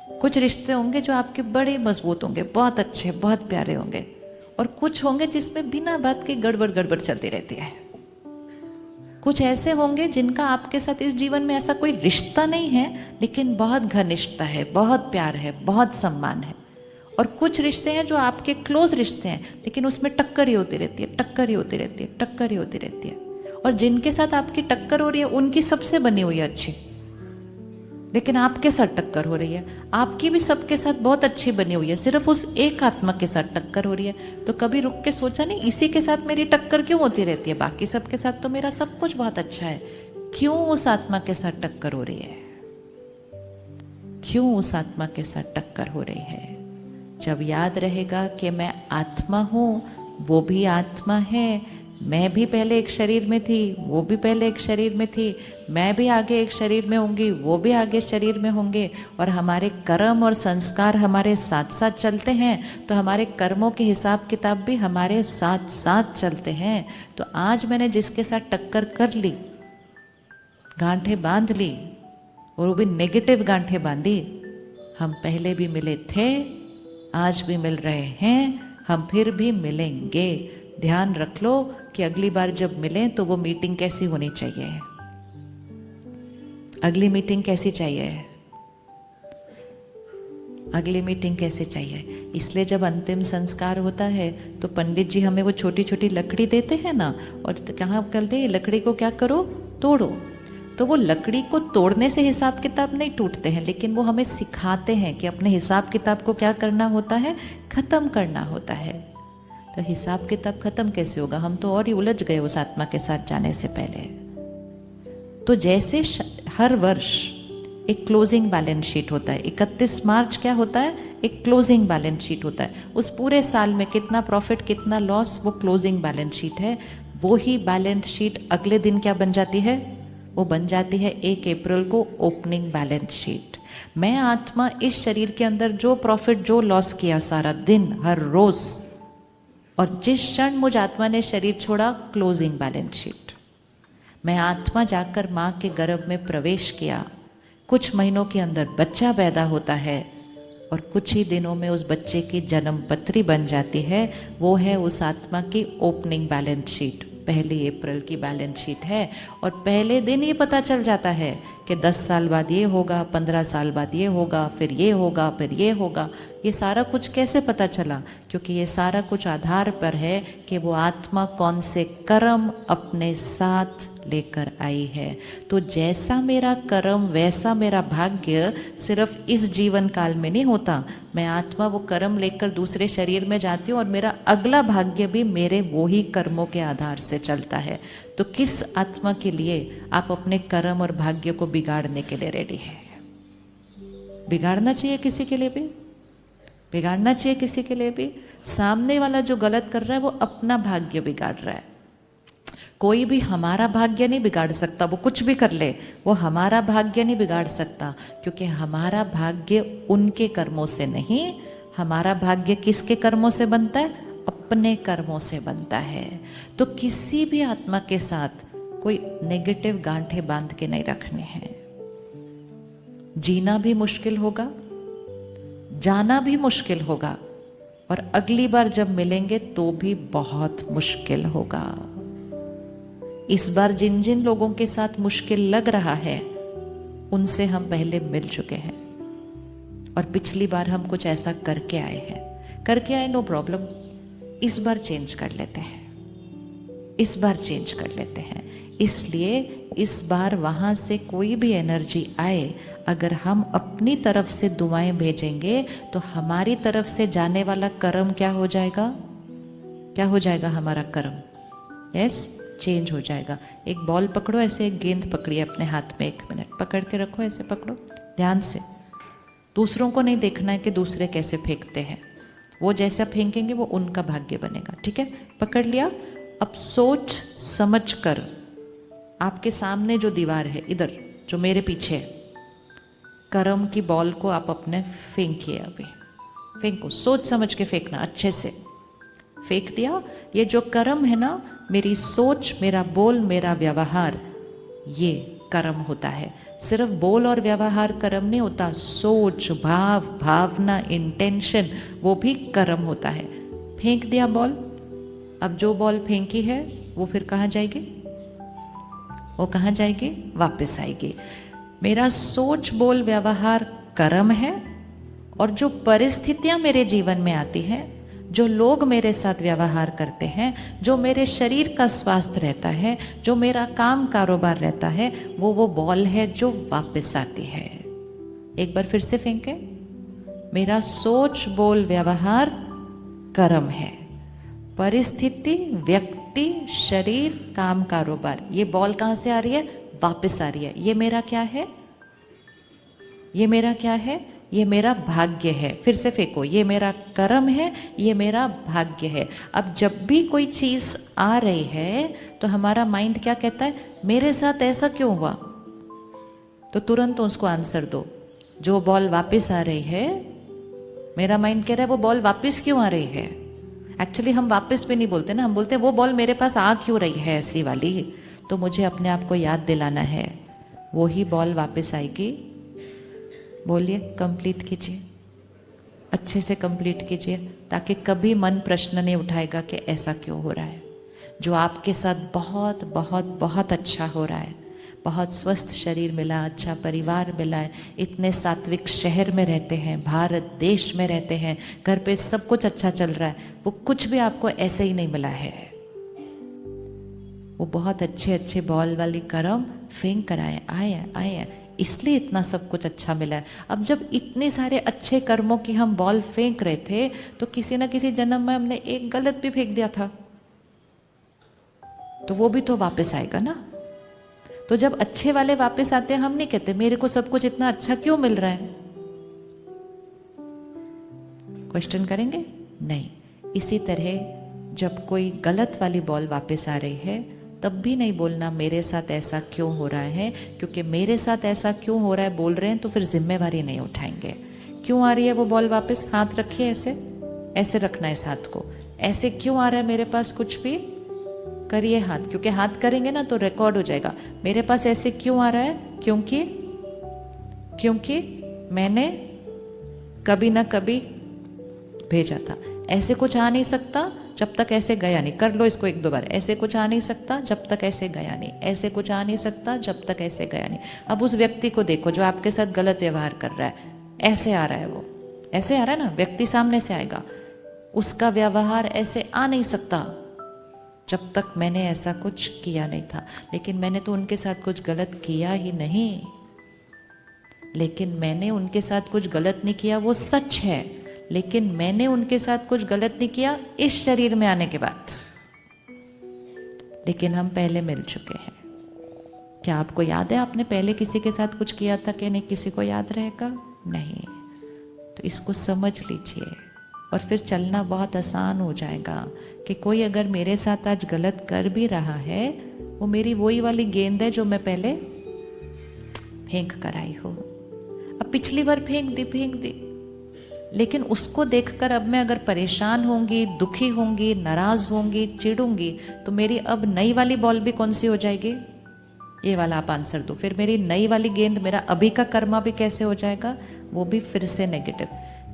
कुछ रिश्ते होंगे जो आपके बड़े मजबूत होंगे, बहुत अच्छे, बहुत प्यारे होंगे, और कुछ होंगे जिसमें बिना बात के गड़बड़ गड़बड़ चलती रहती है। कुछ ऐसे होंगे जिनका आपके साथ इस जीवन में ऐसा कोई रिश्ता नहीं है, लेकिन बहुत घनिष्ठता है, बहुत प्यार है, बहुत सम्मान है। और कुछ रिश्ते हैं जो आपके क्लोज रिश्ते हैं, लेकिन उसमें टक्कर ही होती रहती है, टक्कर ही होती रहती है, टक्कर ही होती रहती है। और जिनके साथ आपकी टक्कर हो रही है उनकी सबसे बनी हुई है अच्छी, लेकिन आपके साथ टक्कर हो रही है। आपकी भी सबके साथ बहुत अच्छी बनी हुई है, सिर्फ उस एक आत्मा के साथ टक्कर हो रही है। तो कभी रुक के सोचा नहीं, इसी के साथ मेरी टक्कर क्यों होती रहती है, बाकी सबके साथ तो मेरा सब कुछ बहुत अच्छा है, क्यों उस आत्मा के साथ टक्कर हो रही है? क्यों उस आत्मा के साथ टक्कर हो रही है? जब याद रहेगा कि मैं आत्मा हूं, वो भी आत्मा है, मैं भी पहले एक शरीर में थी, वो भी पहले एक शरीर में थी, मैं भी आगे एक शरीर में होंगी, वो भी आगे शरीर में होंगे, और हमारे कर्म और संस्कार हमारे साथ साथ चलते हैं, तो हमारे कर्मों के हिसाब किताब भी हमारे साथ साथ चलते हैं। तो आज मैंने जिसके साथ टक्कर कर ली, गांठें बांध ली, और वो भी नेगेटिव गांठें बांधी, हम पहले भी मिले थे, आज भी मिल रहे हैं, हम फिर भी मिलेंगे। ध्यान रख लो कि अगली बार जब मिलें तो वो मीटिंग कैसी होनी चाहिए, अगली मीटिंग कैसी चाहिए, अगली मीटिंग कैसे चाहिए। इसलिए जब अंतिम संस्कार होता है तो पंडित जी हमें वो छोटी छोटी लकड़ी देते हैं ना, और कहाँ कहते हैं लकड़ी को क्या करो, तोड़ो। तो वो लकड़ी को तोड़ने से हिसाब किताब नहीं टूटते हैं, लेकिन वो हमें सिखाते हैं कि अपने हिसाब किताब को क्या करना होता है, खत्म करना होता है। तो हिसाब किताब खत्म कैसे होगा, हम तो और ही उलझ गए उस आत्मा के साथ जाने से पहले। तो जैसे हर वर्ष एक क्लोजिंग बैलेंस शीट होता है, 31 मार्च क्या होता है, एक क्लोजिंग बैलेंस शीट होता है। उस पूरे साल में कितना प्रॉफिट कितना लॉस, वो क्लोजिंग बैलेंस शीट है। वो ही बैलेंस शीट अगले दिन क्या बन जाती है, वो बन जाती है 1 अप्रैल को ओपनिंग बैलेंस शीट। मैं आत्मा इस शरीर के अंदर जो प्रॉफिट जो लॉस किया सारा दिन हर रोज, और जिस क्षण मुझ आत्मा ने शरीर छोड़ा, क्लोजिंग बैलेंस शीट। मैं आत्मा जाकर माँ के गर्भ में प्रवेश किया, कुछ महीनों के अंदर बच्चा पैदा होता है, और कुछ ही दिनों में उस बच्चे की जन्म पत्री बन जाती है। वो है उस आत्मा की ओपनिंग बैलेंस शीट, 1 अप्रैल की बैलेंस शीट है। और पहले दिन ही पता चल जाता है कि 10 साल बाद ये होगा, 15 साल बाद ये होगा, फिर ये होगा, फिर ये होगा। ये सारा कुछ कैसे पता चला? क्योंकि ये सारा कुछ आधार पर है कि वो आत्मा कौन से कर्म अपने साथ लेकर आई है। तो जैसा मेरा कर्म वैसा मेरा भाग्य सिर्फ इस जीवन काल में नहीं होता। मैं आत्मा वो कर्म लेकर दूसरे शरीर में जाती हूँ, और मेरा अगला भाग्य भी मेरे वो ही कर्मों के आधार से चलता है। तो किस आत्मा के लिए आप अपने कर्म और भाग्य को बिगाड़ने के लिए रेडी है? बिगाड़ना चाहिए किसी के लिए भी, बिगाड़ना चाहिए किसी के लिए भी। सामने वाला जो गलत कर रहा है वो अपना भाग्य बिगाड़ रहा है। कोई भी हमारा भाग्य नहीं बिगाड़ सकता, वो कुछ भी कर ले, वो हमारा भाग्य नहीं बिगाड़ सकता, क्योंकि हमारा भाग्य उनके कर्मों से नहीं, हमारा भाग्य किसके कर्मों से बनता है? अपने कर्मों से बनता है। तो किसी भी आत्मा के साथ कोई नेगेटिव गांठें बांध के नहीं रखने हैं। जीना भी मुश्किल होगा, जाना भी मुश्किल होगा, और अगली बार जब मिलेंगे तो भी बहुत मुश्किल होगा। इस बार जिन जिन लोगों के साथ मुश्किल लग रहा है उनसे हम पहले मिल चुके हैं, और पिछली बार हम कुछ ऐसा करके आए हैं। करके आए, नो प्रॉब्लम, इस बार चेंज कर लेते हैं, इस बार चेंज कर लेते हैं। इसलिए इस बार वहां से कोई भी एनर्जी आए, अगर हम अपनी तरफ से दुआएं भेजेंगे तो हमारी तरफ से जाने वाला कर्म क्या हो जाएगा? क्या हो जाएगा हमारा कर्म? यस, चेंज हो जाएगा। एक बॉल पकड़ो, ऐसे एक गेंद पकड़िए अपने हाथ में, 1 मिनट पकड़ के रखो, ऐसे पकड़ो ध्यान से। दूसरों को नहीं देखना है कि दूसरे कैसे फेंकते हैं, वो जैसा फेंकेंगे वो उनका भाग्य बनेगा। ठीक है, पकड़ लिया। अब सोच समझ कर आपके सामने जो दीवार है, इधर जो मेरे पीछे है, कर्म की बॉल को आप अपने फेंकिए। अभी फेंको, सोच समझ के फेंकना, अच्छे से फेंक दिया। ये जो कर्म है ना, मेरी सोच, मेरा बोल, मेरा व्यवहार, ये कर्म होता है। सिर्फ बोल और व्यवहार कर्म नहीं होता, सोच, भाव, भावना, इंटेंशन, वो भी कर्म होता है। फेंक दिया बॉल, अब जो बॉल फेंकी है वो फिर कहाँ जाएगी? वो कहाँ जाएगी? वापस आएगी। मेरा सोच, बोल, व्यवहार कर्म है, और जो परिस्थितियां मेरे जीवन में आती हैं, जो लोग मेरे साथ व्यवहार करते हैं, जो मेरे शरीर का स्वास्थ्य रहता है, जो मेरा काम कारोबार रहता है, वो बॉल है जो वापस आती है। एक बार फिर से फेंके। मेरा सोच, बोल, व्यवहार कर्म है, परिस्थिति, व्यक्ति, शरीर, काम, कारोबार, ये बॉल कहाँ से आ रही है? वापस आ रही है। ये मेरा क्या है? ये मेरा क्या है? ये मेरा भाग्य है। फिर से फेंको। ये मेरा कर्म है, ये मेरा भाग्य है। अब जब भी कोई चीज़ आ रही है तो हमारा माइंड क्या कहता है? मेरे साथ ऐसा क्यों हुआ? तो तुरंत उसको आंसर दो। जो बॉल वापस आ रही है, मेरा माइंड कह रहा है वो बॉल वापस क्यों आ रही है। एक्चुअली हम वापस भी नहीं बोलते ना, हम बोलते हैं वो बॉल मेरे पास आ क्यों रही है ऐसी वाली। तो मुझे अपने आप को याद दिलाना है, वो ही बॉल वापस आएगी। बोलिए, कंप्लीट कीजिए, अच्छे से कंप्लीट कीजिए, ताकि कभी मन प्रश्न नहीं उठाएगा कि ऐसा क्यों हो रहा है। जो आपके साथ बहुत बहुत बहुत अच्छा हो रहा है, बहुत स्वस्थ शरीर मिला, अच्छा परिवार मिला है, इतने सात्विक शहर में रहते हैं, भारत देश में रहते हैं, घर पे सब कुछ अच्छा चल रहा है, वो कुछ भी आपको ऐसे ही नहीं मिला है। वो बहुत अच्छे अच्छे बॉल वाली कर्म फेंक कर आए, इसलिए इतना सब कुछ अच्छा मिला है। अब जब इतने सारे अच्छे कर्मों की हम बॉल फेंक रहे थे, तो किसी न किसी जन्म में हमने एक गलत भी फेंक दिया था, तो वो भी तो वापस आएगा ना। तो जब अच्छे वाले वापस आते हैं, हम नहीं कहते मेरे को सब कुछ इतना अच्छा क्यों मिल रहा है। क्वेश्चन करेंगे? नहीं। इसी तरह जब कोई गलत वाली बॉल वापस आ रही है, तब भी नहीं बोलना मेरे साथ ऐसा क्यों हो रहा है, क्योंकि मेरे साथ ऐसा क्यों हो रहा है बोल रहे हैं तो फिर जिम्मेवारी नहीं उठाएंगे। क्यों आ रही है वो बॉल वापस? हाथ रखिए, ऐसे रखना है इस हाथ को। ऐसे क्यों आ रहा है मेरे पास? कुछ भी करिए हाथ, क्योंकि हाथ करेंगे ना तो रिकॉर्ड हो जाएगा। मेरे पास ऐसे क्यों आ रहा है? क्योंकि मैंने कभी ना कभी भेजा था। ऐसे कुछ आ नहीं सकता जब तक ऐसे गया नहीं। कर लो इसको एक दो बार। ऐसे कुछ आ नहीं सकता जब तक ऐसे गया नहीं, ऐसे कुछ आ नहीं सकता जब तक ऐसे गया नहीं। अब उस व्यक्ति को देखो जो आपके साथ गलत व्यवहार कर रहा है, ऐसे आ रहा है, वो ऐसे आ रहा है ना, व्यक्ति सामने से आएगा, उसका व्यवहार ऐसे आ नहीं सकता जब तक मैंने ऐसा कुछ किया नहीं था। लेकिन मैंने तो उनके साथ कुछ गलत किया ही नहीं। लेकिन मैंने उनके साथ कुछ गलत नहीं किया, वो सच है। लेकिन मैंने उनके साथ कुछ गलत नहीं किया इस शरीर में आने के बाद। लेकिन हम पहले मिल चुके हैं। क्या आपको याद है आपने पहले किसी के साथ कुछ किया था कि नहीं? किसी को याद रहेगा? नहीं। तो इसको समझ लीजिए और फिर चलना बहुत आसान हो जाएगा कि कोई अगर मेरे साथ आज गलत कर भी रहा है, वो मेरी वही वाली गेंद है जो मैं पहले फेंक कर आई हूँ। अब पिछली बार फेंक दी, लेकिन उसको देखकर अब मैं अगर परेशान होंगी, दुखी होंगी, नाराज होंगी, चिढ़ूंगी, तो मेरी अब नई वाली बॉल भी कौन सी हो जाएगी? ये वाला आप आंसर दो। फिर मेरी नई वाली गेंद, मेरा अभी का कर्मा भी कैसे हो जाएगा? वो भी फिर से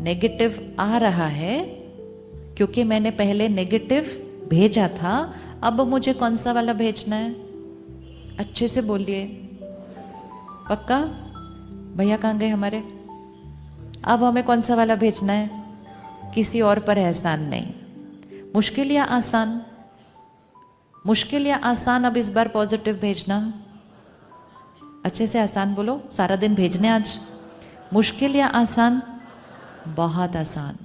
नेगेटिव आ रहा है क्योंकि मैंने पहले नेगेटिव भेजा था। अब मुझे कौन सा वाला भेजना है? अच्छे से बोलिए, पक्का? भैया कहाँ गए हमारे? अब हमें कौन सा वाला भेजना है? किसी और पर एहसान नहीं। मुश्किल या आसान? मुश्किल या आसान? अब इस बार पॉजिटिव भेजना। अच्छे से आसान बोलो, सारा दिन भेजने आज। मुश्किल या आसान? बहुत आसान,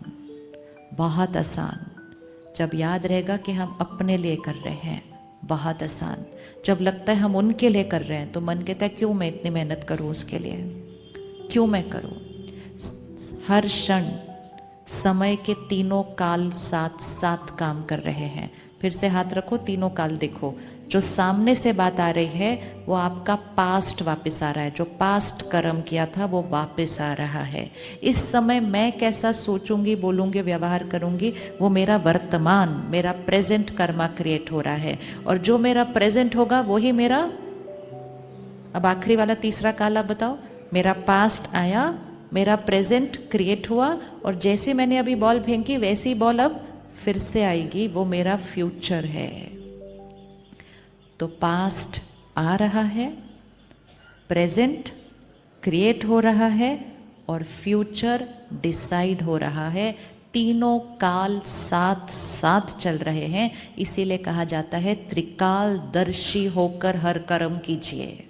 बहुत आसान। जब याद रहेगा कि हम अपने लिए कर रहे हैं, बहुत आसान। जब लगता है हम उनके लिए कर रहे हैं तो मन कहता है क्यों मैं इतनी मेहनत करूं उसके लिए, क्यों मैं करूं। हर क्षण समय के तीनों काल साथ साथ काम कर रहे हैं। फिर से हाथ रखो, तीनों काल देखो। जो सामने से बात आ रही है वो आपका पास्ट वापस आ रहा है। जो पास्ट कर्म किया था वो वापस आ रहा है। इस समय मैं कैसा सोचूंगी, बोलूंगी, व्यवहार करूंगी, वो मेरा वर्तमान, मेरा प्रेजेंट कर्मा क्रिएट हो रहा है। और जो मेरा प्रेजेंट होगा वही मेरा अब आखिरी वाला तीसरा काल आप बताओ। मेरा पास्ट आया, मेरा प्रेजेंट क्रिएट हुआ, और जैसे मैंने अभी बॉल फेंकी वैसी बॉल अब फिर से आएगी, वो मेरा फ्यूचर है। तो पास्ट आ रहा है, प्रेजेंट क्रिएट हो रहा है और फ्यूचर डिसाइड हो रहा है। तीनों काल साथ साथ चल रहे हैं, इसीलिए कहा जाता है त्रिकालदर्शी होकर हर कर्म कीजिए।